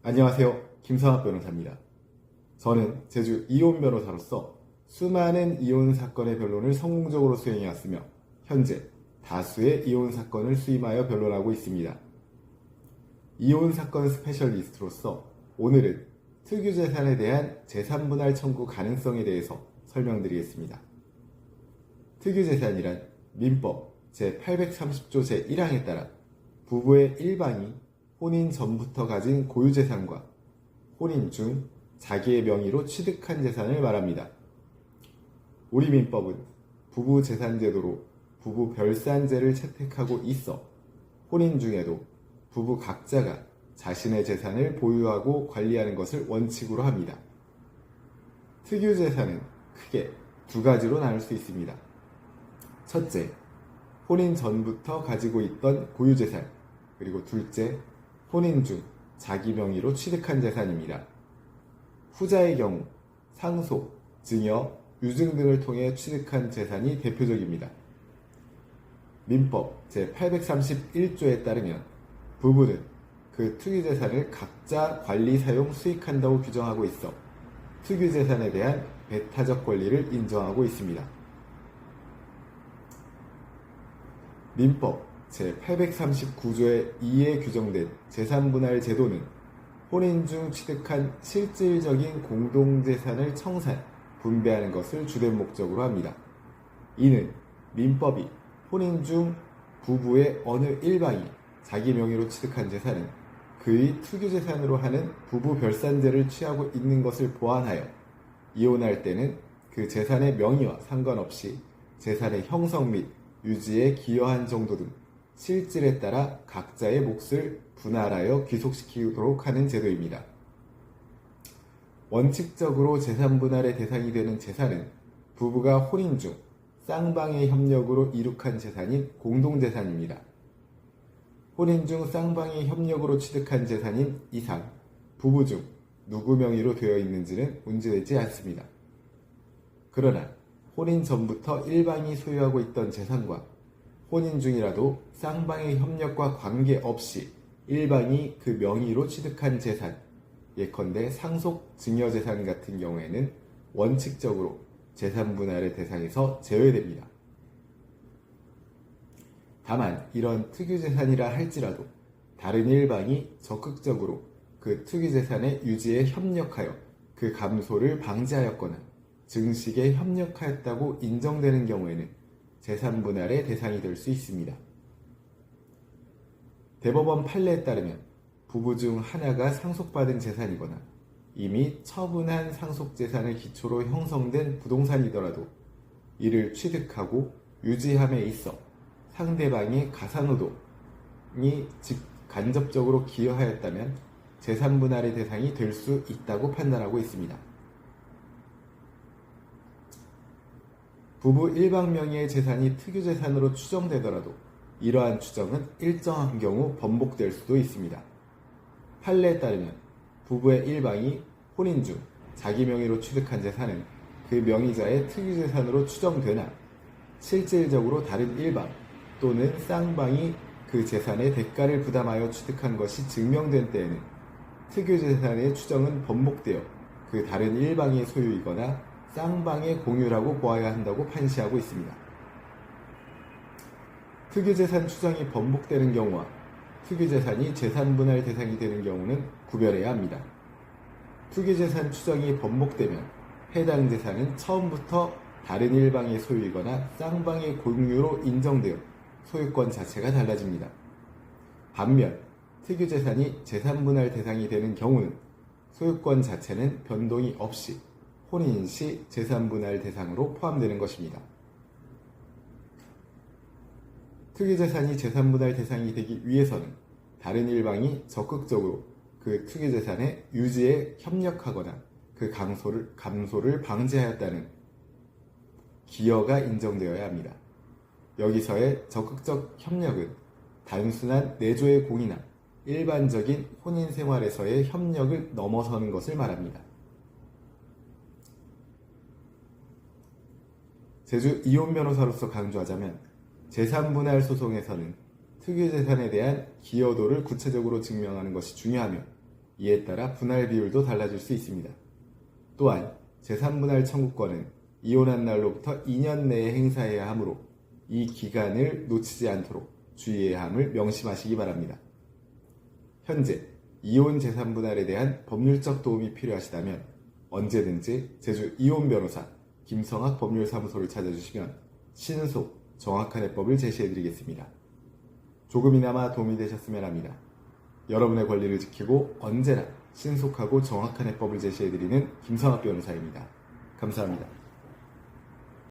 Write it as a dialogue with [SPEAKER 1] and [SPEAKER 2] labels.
[SPEAKER 1] 안녕하세요. 김성학 변호사입니다. 저는 제주 이혼 변호사로서 수많은 이혼 사건의 변론을 성공적으로 수행해왔으며 현재 다수의 이혼 사건을 수임하여 변론하고 있습니다. 이혼 사건 스페셜리스트로서 오늘은 특유재산에 대한 재산분할 청구 가능성에 대해서 설명드리겠습니다. 특유재산이란 민법 제830조 제1항에 따라 부부의 일방이 혼인 전부터 가진 고유재산과 혼인 중 자기의 명의로 취득한 재산을 말합니다. 우리 민법은 부부재산제도로 부부별산제를 채택하고 있어 혼인 중에도 부부 각자가 자신의 재산을 보유하고 관리하는 것을 원칙으로 합니다. 특유재산은 크게 두 가지로 나눌 수 있습니다. 첫째, 혼인 전부터 가지고 있던 고유재산, 그리고 둘째, 혼인 중 자기 명의로 취득한 재산입니다. 후자의 경우 상속, 증여, 유증 등을 통해 취득한 재산이 대표적입니다. 민법 제831조에 따르면 부부는 그 특유재산을 각자 관리, 사용, 수익한다고 규정하고 있어 특유재산에 대한 배타적 권리를 인정하고 있습니다. 민법 제839조의 2에 규정된 재산분할 제도는 혼인 중 취득한 실질적인 공동재산을 청산, 분배하는 것을 주된 목적으로 합니다. 이는 민법이 혼인 중 부부의 어느 일방이 자기 명의로 취득한 재산은 그의 특유재산으로 하는 부부별산제를 취하고 있는 것을 보완하여 이혼할 때는 그 재산의 명의와 상관없이 재산의 형성 및 유지에 기여한 정도 등 실질에 따라 각자의 몫을 분할하여 귀속시키도록 하는 제도입니다. 원칙적으로 재산분할의 대상이 되는 재산은 부부가 혼인 중 쌍방의 협력으로 이룩한 재산인 공동재산입니다. 혼인 중 쌍방의 협력으로 취득한 재산인 이상 부부 중 누구 명의로 되어 있는지는 문제되지 않습니다. 그러나 혼인 전부터 일방이 소유하고 있던 재산과 혼인 중이라도 쌍방의 협력과 관계없이 일방이 그 명의로 취득한 재산, 예컨대 상속, 증여재산 같은 경우에는 원칙적으로 재산분할의 대상에서 제외됩니다. 다만 이런 특유재산이라 할지라도 다른 일방이 적극적으로 그 특유재산의 유지에 협력하여 그 감소를 방지하였거나 증식에 협력하였다고 인정되는 경우에는 재산분할의 대상이 될 수 있습니다. 대법원 판례에 따르면 부부 중 하나가 상속받은 재산이거나 이미 처분한 상속재산을 기초로 형성된 부동산이더라도 이를 취득하고 유지함에 있어 상대방의 가산노동이 간접적으로 기여하였다면 재산분할의 대상이 될 수 있다고 판단하고 있습니다. 부부 일방 명의의 재산이 특유재산으로 추정되더라도 이러한 추정은 일정한 경우 번복될 수도 있습니다. 판례에 따르면 부부의 일방이 혼인 중 자기 명의로 취득한 재산은 그 명의자의 특유재산으로 추정되나 실질적으로 다른 일방 또는 쌍방이 그 재산의 대가를 부담하여 취득한 것이 증명된 때에는 특유재산의 추정은 번복되어 그 다른 일방의 소유이거나 쌍방의 공유라고 보아야 한다고 판시하고 있습니다. 특유재산 추정이 번복되는 경우와 특유재산이 재산분할 대상이 되는 경우는 구별해야 합니다. 특유재산 추정이 번복되면 해당 재산은 처음부터 다른 일방의 소유이거나 쌍방의 공유로 인정되어 소유권 자체가 달라집니다. 반면 특유재산이 재산분할 대상이 되는 경우는 소유권 자체는 변동이 없이 혼인 시 재산분할 대상으로 포함되는 것입니다. 특유재산이 재산분할 대상이 되기 위해서는 다른 일방이 적극적으로 그 특유재산의 유지에 협력하거나 그 감소를 방지하였다는 기여가 인정되어야 합니다. 여기서의 적극적 협력은 단순한 내조의 공이나 일반적인 혼인 생활에서의 협력을 넘어서는 것을 말합니다. 제주 이혼 변호사로서 강조하자면 재산분할 소송에서는 특유재산에 대한 기여도를 구체적으로 증명하는 것이 중요하며 이에 따라 분할 비율도 달라질 수 있습니다. 또한 제3분할 청구권은 이혼한 날로부터 2년 내에 행사해야 하므로 이 기간을 놓치지 않도록 주의해야 함을 명심하시기 바랍니다. 현재 이혼 제3분할에 대한 법률적 도움이 필요하시다면 언제든지 제주 이혼 변호사 김성학 법률사무소를 찾아주시면 신속, 정확한 해법을 제시해드리겠습니다. 조금이나마 도움이 되셨으면 합니다. 여러분의 권리를 지키고 언제나 신속하고 정확한 해법을 제시해드리는 김성학 변호사입니다. 감사합니다.